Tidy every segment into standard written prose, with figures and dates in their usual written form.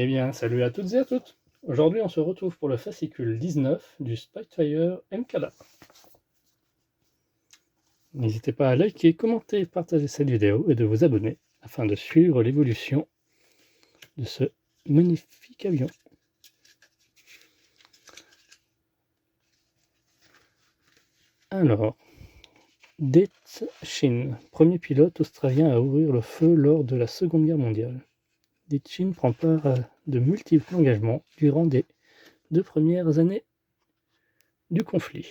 Eh bien, salut à toutes et à toutes. Aujourd'hui, on se retrouve pour le fascicule 19 du Spitfire MKLA. N'hésitez pas à liker, commenter, partager cette vidéo et de vous abonner afin de suivre l'évolution de ce magnifique avion. Alors, Det Chin, premier pilote australien à ouvrir le feu lors de la Seconde Guerre mondiale. Det Chin prend part à de multiples engagements durant les 2 premières années du conflit.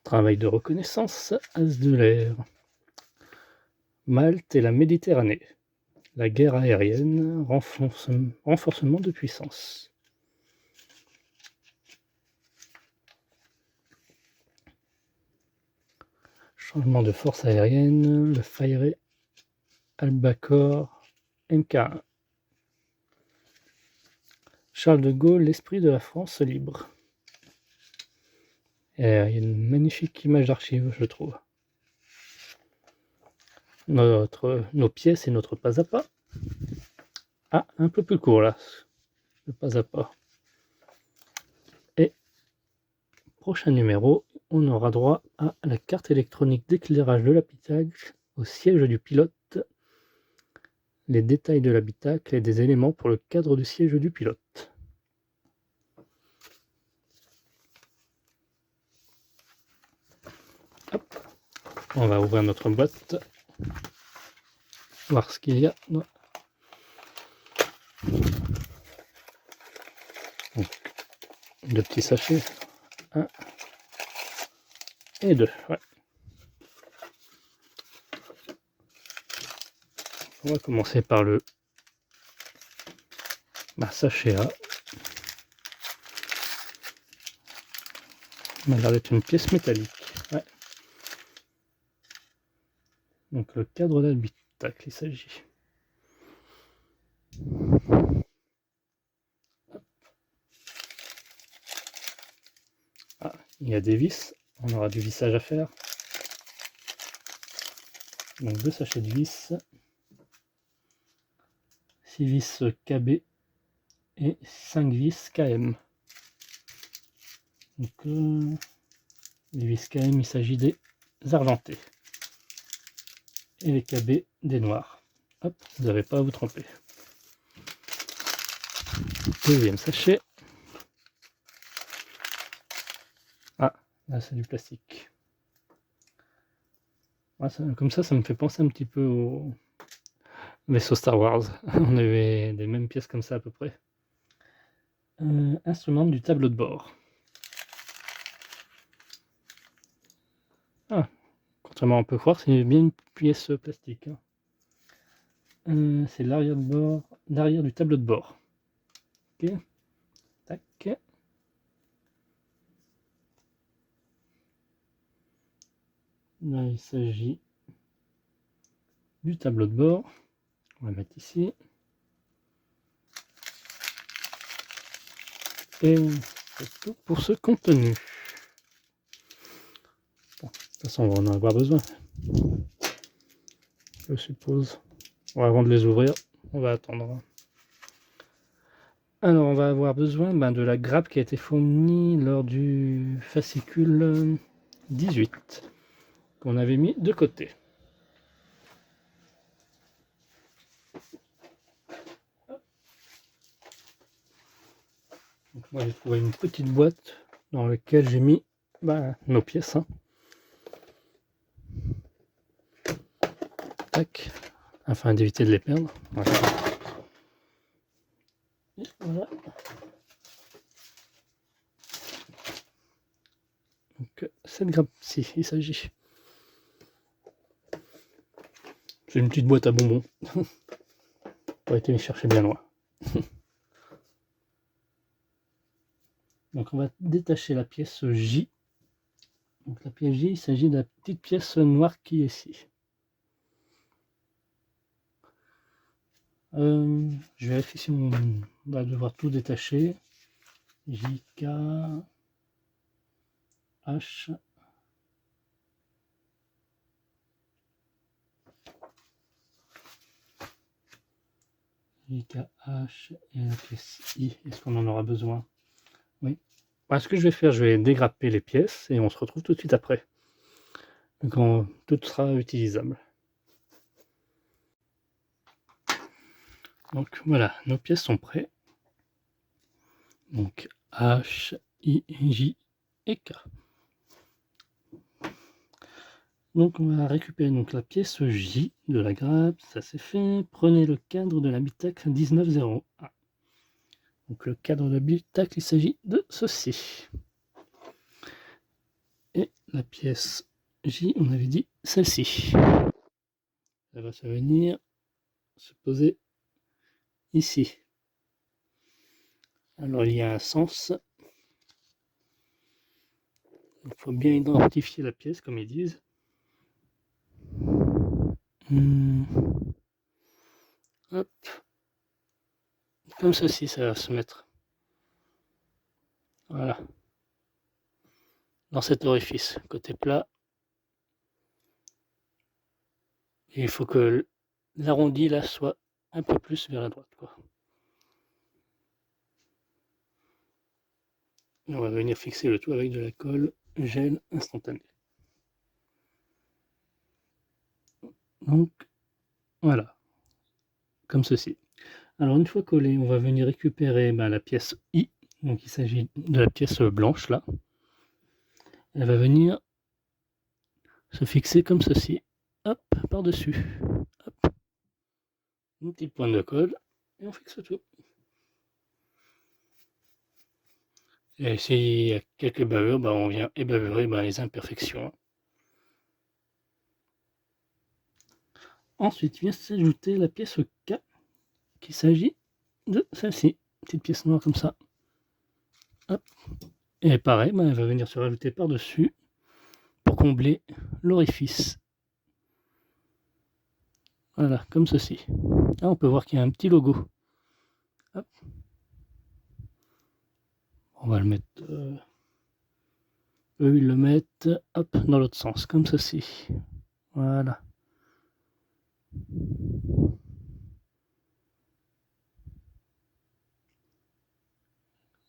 Travail de reconnaissance, as de l'air. Malte et la Méditerranée. La guerre aérienne, renforcement de puissance. Changement de force aérienne, le Fayre Albacore MK1. Charles de Gaulle, l'esprit de la France libre. Et il y a une magnifique image d'archive, je trouve. Nos pièces et notre pas à pas. Ah, un peu plus court là, le pas à pas. Et prochain numéro, on aura droit à la carte électronique d'éclairage de l'habitacle, au siège du pilote, les détails de l'habitacle et des éléments pour le cadre du siège du pilote. Hop. On va ouvrir notre boîte, voir ce qu'il y a. Donc, deux petits sachets, 1 et 2. Ouais. On va commencer par le sachet A. Ça m'a l'air d'être une pièce métallique. Ouais. Donc le cadre d'habitacle, il s'agit. Ah, il y a des vis. On aura du vissage à faire. Donc 2 sachets de vis. 6 vis KB et 5 vis KM. Donc les vis KM, il s'agit des argentés. Et les KB des noirs. Hop, vous n'avez pas à vous tromper. Deuxième sachet. Ah, là c'est du plastique. Ah, comme ça me fait penser un petit peu au vaisseau Star Wars. On avait des mêmes pièces comme ça à peu près. Instrument du tableau de bord. Ah, contrairement à on peut croire, c'est bien une pièce plastique. C'est l'arrière du tableau de bord. Ok, tac. Là, il s'agit du tableau de bord. On va le mettre ici. Et c'est tout pour ce contenu. Bon, de toute façon, on va en avoir besoin. Je suppose. Bon, avant de les ouvrir, on va attendre. Alors, on va avoir besoin de la grappe qui a été fournie lors du fascicule 18, qu'on avait mis de côté. Donc, moi, j'ai trouvé une petite boîte dans laquelle j'ai mis nos pièces. Tac, afin d'éviter de les perdre. Voilà. Et voilà. Donc, cette grappe-ci, il s'agit. C'est une petite boîte à bonbons. Pas été les chercher bien loin. Donc, on va détacher la pièce J. Donc, la pièce J, il s'agit de la petite pièce noire qui est ici. Je vérifie si on va devoir tout détacher. J, K, H. JKH et la pièce I. Est-ce qu'on en aura besoin? Oui. Bah, ce que je vais faire, je vais dégrapper les pièces et on se retrouve tout de suite après. Quand tout sera utilisable. Donc voilà, nos pièces sont prêtes. Donc H, I, J et K. Donc on va récupérer donc la pièce J de la grappe, ça c'est fait. Prenez le cadre de l'habitacle 1901. Donc le cadre de l'habitacle, il s'agit de ceci. Et la pièce J, on avait dit celle-ci. Elle va se venir se poser ici. Alors il y a un sens. Il faut bien identifier la pièce comme ils disent. Hop. Comme ceci, ça va se mettre. Voilà. Dans cet orifice, côté plat. Et il faut que l'arrondi là soit un peu plus vers la droite, quoi. Et on va venir fixer le tout avec de la colle gel instantanée. Donc voilà, comme ceci. Alors une fois collé, on va venir récupérer la pièce I. Donc il s'agit de la pièce blanche là. Elle va venir se fixer comme ceci. Hop, par-dessus. Hop. Une petite pointe de colle et on fixe tout. Et s'il y a quelques bavures, on vient ébavurer les imperfections. Ensuite vient s'ajouter la pièce K, qu'il s'agit de celle-ci, petite pièce noire comme ça. Hop. Et pareil, elle va venir se rajouter par-dessus pour combler l'orifice. Voilà, comme ceci. Là, on peut voir qu'il y a un petit logo. Hop. On va le mettre... eux, ils le mettent hop, dans l'autre sens, comme ceci. Voilà.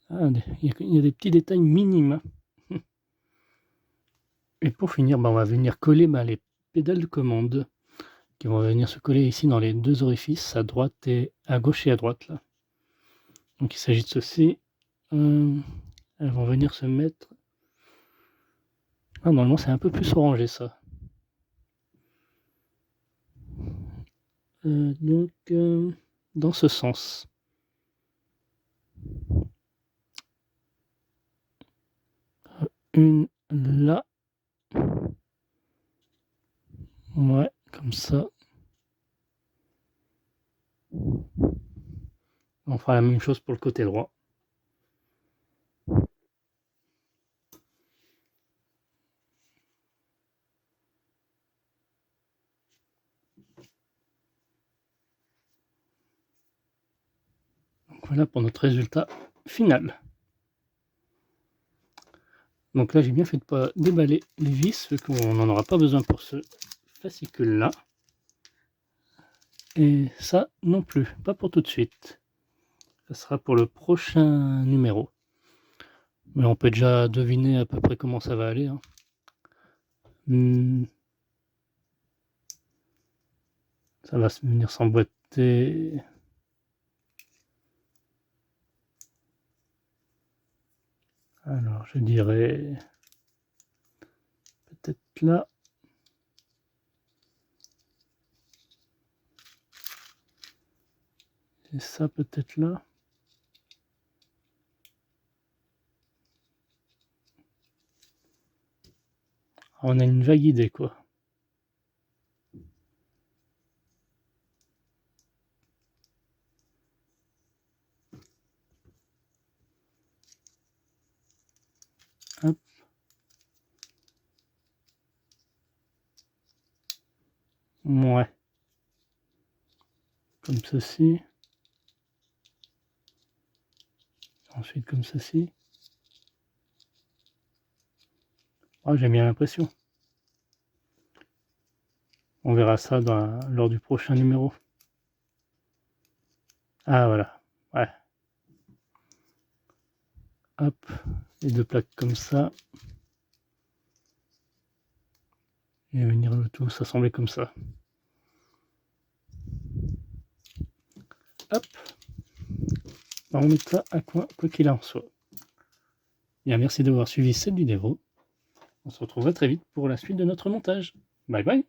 Ah, il y a des petits détails minimes. Et pour finir, on va venir coller les pédales de commande qui vont venir se coller ici dans les deux orifices, à droite et à gauche et à droite. Là. Donc il s'agit de ceci. Elles vont venir se mettre... Ah, normalement c'est un peu plus orangé ça. Donc dans ce sens. Une là. Ouais, comme ça. On fera la même chose pour le côté droit. Donc voilà pour notre résultat final. Donc là, j'ai bien fait de pas déballer les vis, vu qu'on n'en aura pas besoin pour ce fascicule-là. Et ça non plus, pas pour tout de suite. Ça sera pour le prochain numéro. Mais on peut déjà deviner à peu près comment ça va aller. Ça va venir s'emboîter. Alors, je dirais peut-être là. Et ça peut-être là. On a une vague idée, quoi. Hop. Ouais. Comme ceci. Ensuite comme ceci. Oh, j'ai bien l'impression. On verra ça lors du prochain numéro. Ah voilà, ouais. Hop, les deux plaques comme ça. Et venir le tout s'assembler comme ça. Hop, on met ça à quoi qu'il en soit. Bien, merci d'avoir suivi cette vidéo. On se retrouve très vite pour la suite de notre montage. Bye bye.